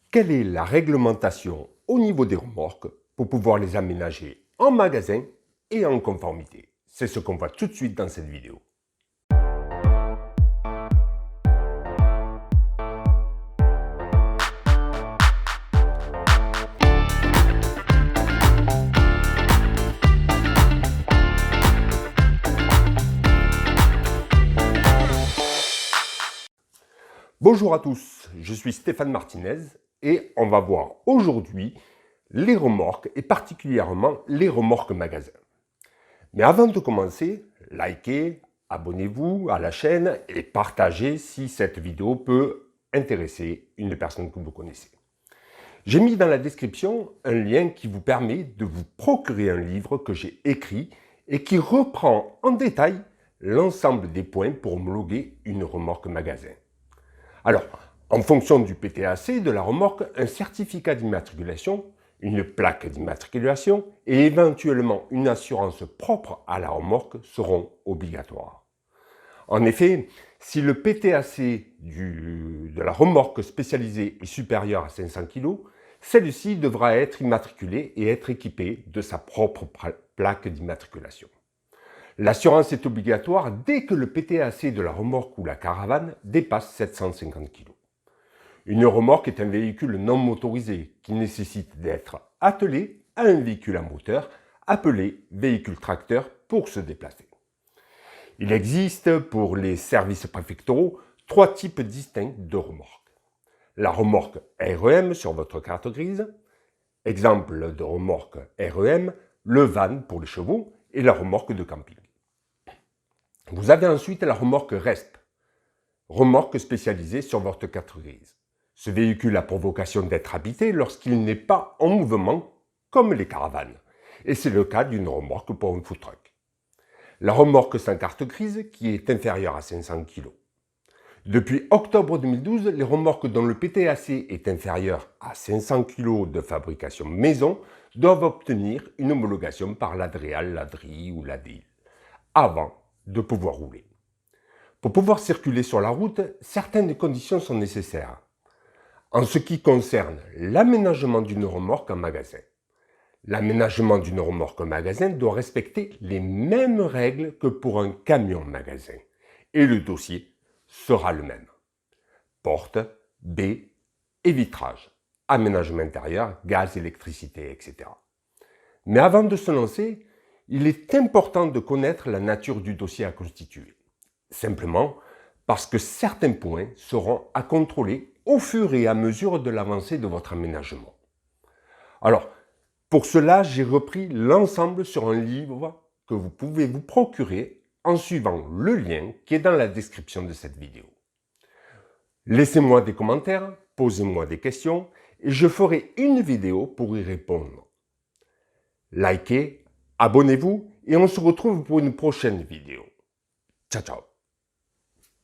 Quelle est la réglementation au niveau des remorques pour pouvoir les aménager en magasin et en conformité? C'est ce qu'on voit tout de suite dans cette vidéo. Bonjour à tous, je suis Stéphane Martinez et on va voir aujourd'hui les remorques et particulièrement les remorques magasins. Mais avant de commencer, likez, abonnez-vous à la chaîne et partagez si cette vidéo peut intéresser une personne que vous connaissez. J'ai mis dans la description un lien qui vous permet de vous procurer un livre que j'ai écrit et qui reprend en détail l'ensemble des points pour homologuer une remorque magasin. Alors, en fonction du PTAC de la remorque, un certificat d'immatriculation, une plaque d'immatriculation et éventuellement une assurance propre à la remorque seront obligatoires. En effet, si le PTAC de la remorque spécialisée est supérieur à 500 kg, celle-ci devra être immatriculée et être équipée de sa propre plaque d'immatriculation. L'assurance est obligatoire dès que le PTAC de la remorque ou la caravane dépasse 750 kg. Une remorque est un véhicule non motorisé qui nécessite d'être attelé à un véhicule à moteur appelé véhicule tracteur pour se déplacer. Il existe pour les services préfectoraux 3 types distincts de remorques. La remorque REM sur votre carte grise, exemple de remorque REM, le van pour les chevaux et la remorque de camping. Vous avez ensuite la remorque RESP, remorque spécialisée sur votre carte grise. Ce véhicule a pour vocation d'être habité lorsqu'il n'est pas en mouvement comme les caravanes. Et c'est le cas d'une remorque pour un food truck. La remorque sans carte grise qui est inférieure à 500 kg. Depuis octobre 2012, les remorques dont le PTAC est inférieur à 500 kg de fabrication maison doivent obtenir une homologation par l'ADREAL, l'ADRI ou l'ADIL avant de pouvoir rouler. Pour pouvoir circuler sur la route, certaines conditions sont nécessaires. En ce qui concerne l'aménagement d'une remorque en magasin. L'aménagement d'une remorque en magasin doit respecter les mêmes règles que pour un camion magasin. Et le dossier sera le même. Porte, baies et vitrage, aménagement intérieur, gaz, électricité, etc. Mais avant de se lancer, il est important de connaître la nature du dossier à constituer. Simplement parce que certains points seront à contrôler au fur et à mesure de l'avancée de votre aménagement. Alors, pour cela, j'ai repris l'ensemble sur un livre que vous pouvez vous procurer en suivant le lien qui est dans la description de cette vidéo. Laissez-moi des commentaires, posez-moi des questions et je ferai une vidéo pour y répondre. Likez, abonnez-vous et on se retrouve pour une prochaine vidéo. Ciao, ciao.